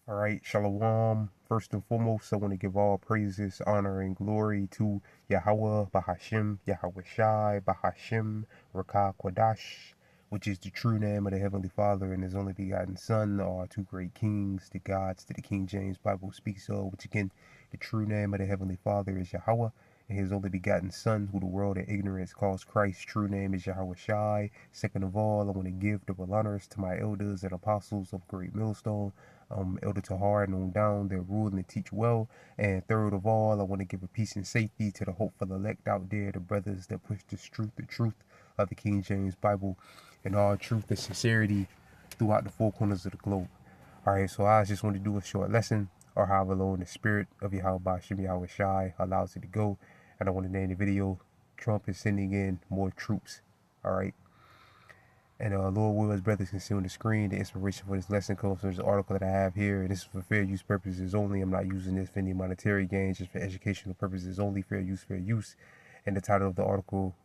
All right, Shalom. First and foremost, I want to give all praises, honor, and glory to Yahweh, Bahashim, Yahweh Shai, Bahashim, Rakah Kwadash, which is the true name of the Heavenly Father and His only begotten Son, are two great kings, the gods that the King James Bible speaks of, which again, the true name of the Heavenly Father is Yahweh, and His only begotten Son, who the world in ignorance calls Christ. True name is Yahweh Shai. Second of all, I want to give double honors to my elders and apostles of Great Millstone, Elder Tahar and on down, that rule and teach well. And third of all, I want to give a peace and safety to the hopeful elect out there, the brothers that push this truth, the truth of the King James Bible, and all truth and sincerity throughout the four corners of the globe. All right, so I just want to do a short lesson, or however long the spirit of Yahweh Shem Yahweh Shai allows it to go. And I want to name the video, Trump is sending in more troops. All right. And Lord will, as brothers can see on the screen, the inspiration for this lesson comes from this article that I have here. And this is for fair use purposes only. I'm not using this for any monetary gains, just for educational purposes only. Fair use, fair use. And the title of the article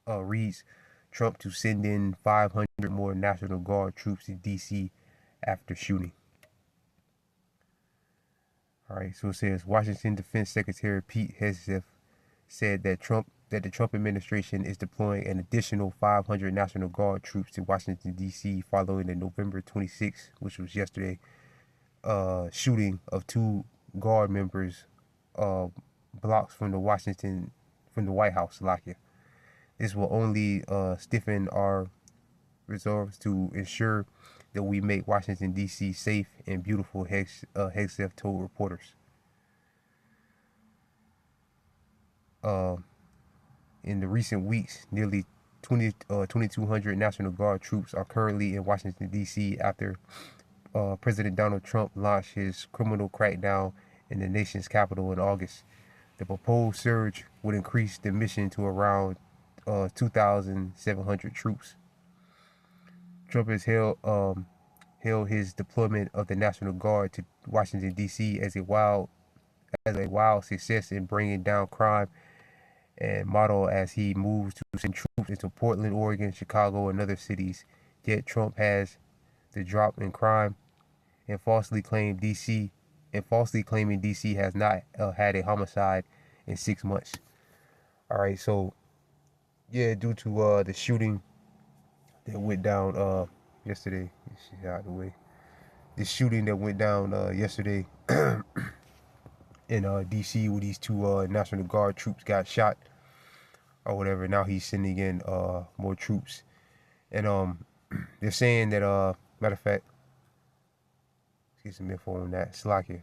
reads, Trump to send in 500 more National Guard troops to D.C. after shooting. All right, so it says, Washington Defense Secretary Pete Hegseth said that the Trump administration is deploying an additional 500 National Guard troops to Washington, D.C. following the November 26th, which was yesterday, shooting of two Guard members blocks from the White House, Slovakia. This will only stiffen our resolve to ensure that we make Washington, D.C. safe and beautiful, Hegseth told reporters. In the recent weeks, nearly 2,200 National Guard troops are currently in Washington, D.C. after President Donald Trump launched his criminal crackdown in the nation's capital in August. The proposed surge would increase the mission to around 2,700 troops. Trump has hailed his deployment of the National Guard to Washington, D.C. as a wild success in bringing down crime and model as he moves to send troops into Portland, Oregon, Chicago, and other cities. Yet Trump has the drop in crime and falsely claiming DC has not had a homicide in 6 months. All right, so yeah, due to the shooting that went down yesterday, out of the way. The shooting that went down yesterday in DC, where these two National Guard troops got shot or whatever. Now he's sending in more troops, and they're saying that matter of fact, let's get some info on that. Slovakia.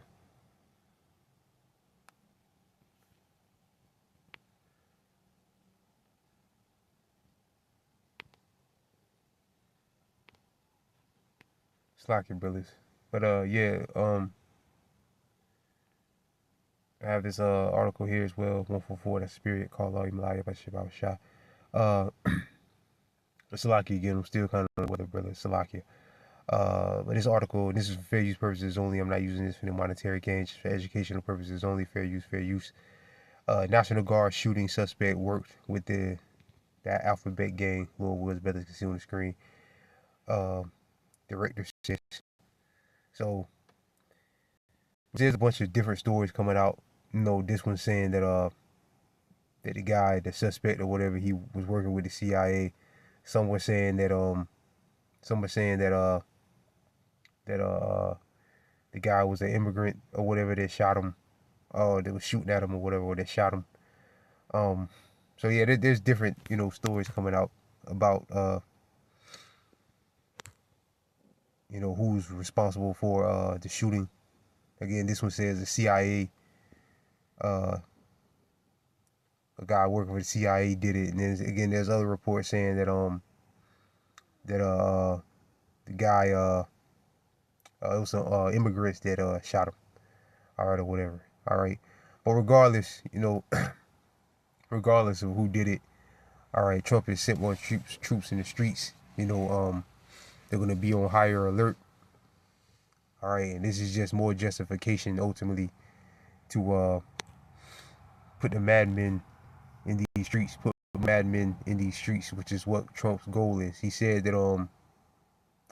Slovakia brothers. But yeah, I have this article here as well. 144. That spirit called Allah Malaya by Shabbat Shah. Uh, Slovakia again. I'm still kind of with it, brother. Slovakia. But this article, this is for fair use purposes only. I'm not using this for the monetary gains, just for educational purposes only. Fair use, fair use. National Guard shooting suspect worked with that Alphabet gang. Lord Woods brothers can see on the screen. Director says. So there's a bunch of different stories coming out. You know, this one saying that the guy, the suspect or whatever, he was working with the CIA. Some were saying that the guy was an immigrant or whatever that shot him. They was shooting at him or whatever, or that shot him. So yeah, there's different stories coming out about who's responsible for the shooting. Again, this one says the CIA, a guy working for the CIA did it, and then again there's other reports saying that the guy it was some immigrants that shot him, all right, or whatever, all right. But regardless, regardless of who did it, all right, Trump has sent more troops in the streets. They're gonna be on higher alert. All right, and this is just more justification ultimately to put the madmen in these streets, which is what Trump's goal is. He said that hold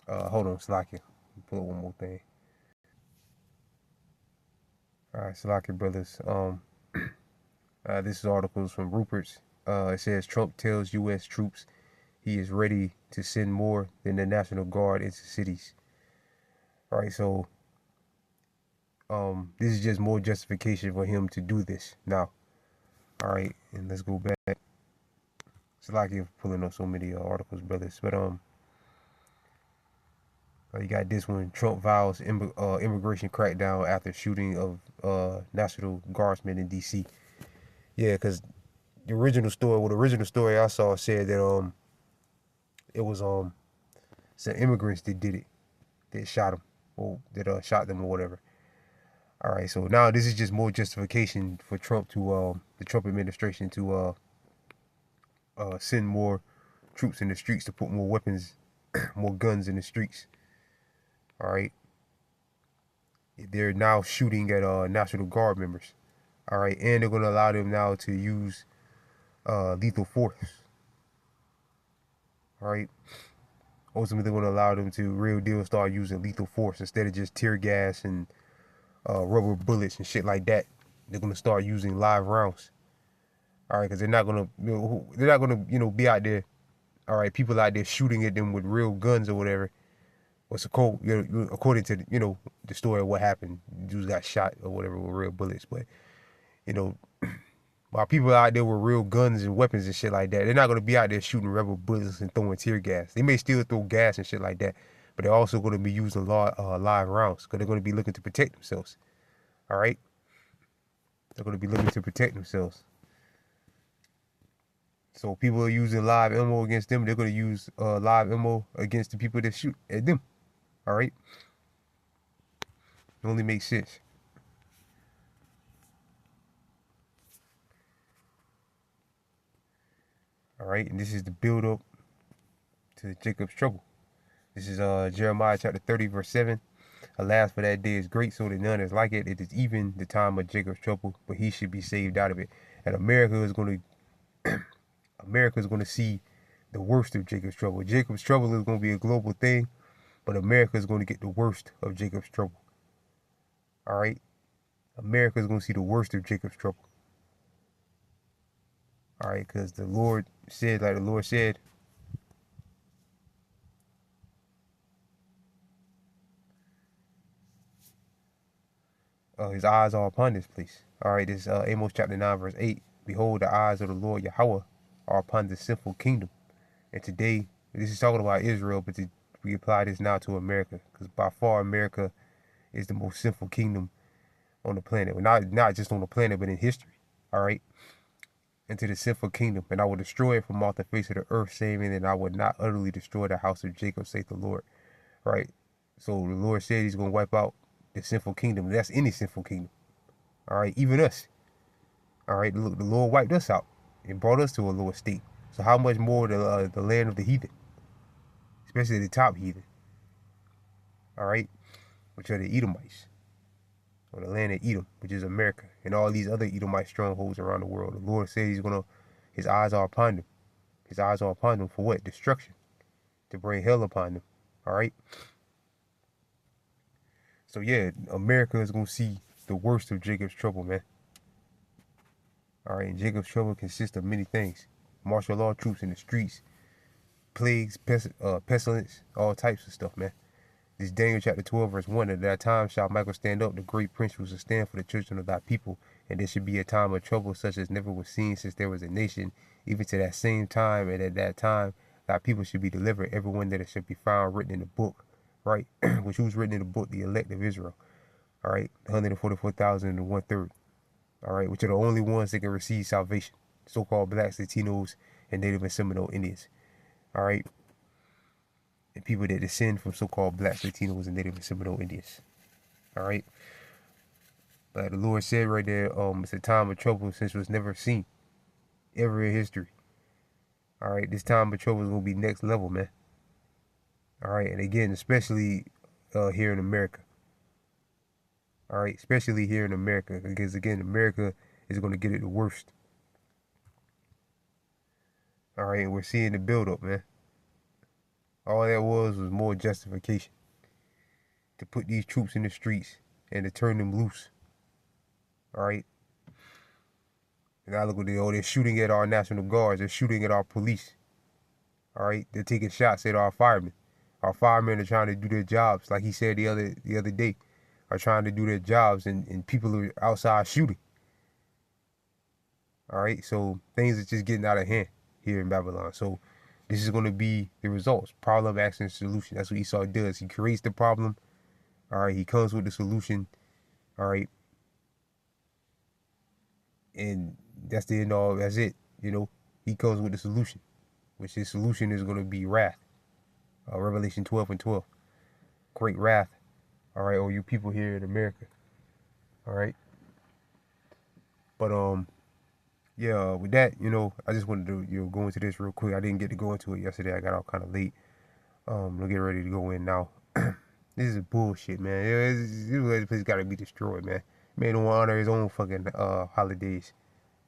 on, Slacky, pull up one more thing. All right, Salaki brothers. This is articles from Rupert's. It says Trump tells U.S. troops he is ready to send more than the National Guard into cities. All right, so this is just more justification for him to do this now. All right, and let's go back. Salaki for pulling up so many articles, brothers. But you got this one. Trump vows immigration crackdown after shooting of National Guardsmen in D.C. Yeah, because the original story I saw said that it was some immigrants that did it, that shot him, or that shot them or whatever. All right, so now this is just more justification for Trump to the Trump administration to send more troops in the streets, to put more weapons, more guns in the streets. All right, they're now shooting at National Guard members. All right, and they're going to allow them now to use lethal force. All right, ultimately they're going to allow them to real deal start using lethal force instead of just tear gas and rubber bullets and shit like that. They're going to start using live rounds. All right, because they're not going to be out there. All right, people out there shooting at them with real guns or whatever. What's the code? According to the story of what happened, dudes got shot or whatever with real bullets. But while people out there with real guns and weapons and shit like that, they're not going to be out there shooting rubber bullets and throwing tear gas. They may still throw gas and shit like that, but they're also going to be using live rounds because they're going to be looking to protect themselves. All right, they're going to be looking to protect themselves. So people are using live ammo against them. They're going to use live ammo against the people that shoot at them. All right, it only makes sense. All right, and this is the build up to Jacob's trouble. This is Jeremiah chapter 30, verse 7. Alas, for that day is great, so that none is like it. It is even the time of Jacob's trouble, but he should be saved out of it. And America is going to see the worst of Jacob's trouble. Jacob's trouble is going to be a global thing, but America is going to get the worst of Jacob's trouble. All right, America is going to see the worst of Jacob's trouble. All right, because the Lord said, like the Lord said, his eyes are upon this place. All right, this Amos chapter 9, verse 8. Behold, the eyes of the Lord Yahweh are upon the sinful kingdom. And today, this is talking about Israel, but we apply this now to America, because by far America is the most sinful kingdom on the planet. Well, not just on the planet, but in history. All right, into the sinful kingdom, and I will destroy it from off the face of the earth, saying that I would not utterly destroy the house of Jacob, saith the Lord. All right, so the Lord said he's going to wipe out the sinful kingdom. That's any sinful kingdom. All right, even us. All right, the Lord wiped us out and brought us to a lower state. So how much more the land of the heathen, especially the top heathen, all right, which are the Edomites, or the land of Edom, which is America, and all these other Edomite strongholds around the world. The Lord says his eyes are upon them. His eyes are upon them for what? Destruction, to bring hell upon them. All right. So yeah, America is going to see the worst of Jacob's trouble, man. All right, and Jacob's trouble consists of many things: martial law troops in the streets, plagues, pestilence, all types of stuff, man. This Daniel chapter 12, verse 1, at that time shall Michael stand up, the great prince who shall stand for the children of thy people, and there should be a time of trouble such as never was seen since there was a nation, even to that same time, and at that time thy people should be delivered, everyone that it should be found written in the book, right? Which was written in the book, the elect of Israel, all right? 144,000 and 1/3. All right, which are the only ones that can receive salvation, so-called blacks, Latinos, and Native and Seminole Indians. All right, and people that descend from so-called blacks, Latinos, and Native and Seminole Indians. All right, like the Lord said right there, it's a time of trouble since it was never seen ever in history. All right, this time of trouble is gonna be next level, man. All right, and again, especially here in America. All right, especially here in America, because again, America is going to get it the worst. All right, and we're seeing the buildup, man. All that was more justification to put these troops in the streets and to turn them loose. All right. And now look what they're shooting at our National Guards. They're shooting at our police. All right. They're taking shots at our firemen. Our firemen are trying to do their jobs, like he said the other day, are trying to do their jobs, and people are outside shooting. All right. So things are just getting out of hand here in Babylon. So this is going to be the results. Problem, action, solution. That's what Esau does. He creates the problem. All right. He comes with the solution. All right. And that's the end all. That's it. You know, he comes with the solution, which his solution is going to be wrath. Revelation 12:12. Great wrath. All right. Or you people here in America. All right. But yeah, with that, I just wanted to go into this real quick. I didn't get to go into it yesterday. I got out kind of late. I'm getting ready to go in now. This is bullshit, man. This place got to be destroyed, man. Man don't honor his own fucking holidays.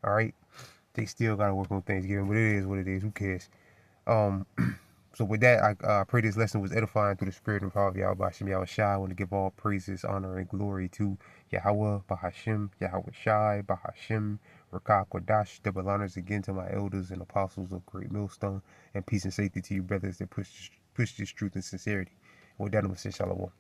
All right, they still gotta work on Thanksgiving, but it is what it is. Who cares? Um, so with that, I pray this lesson was edifying through the spirit and power of Yahweh Hashem Yahweh Shai. I want to give all praises, honor, and glory to Yahweh Bahashim, Yahweh Shai, Bahashim, Rakah Kodash. Double honors again to my elders and apostles of Great Millstone, and peace and safety to you brothers that push this truth and sincerity. With that, I'm going to say shalom.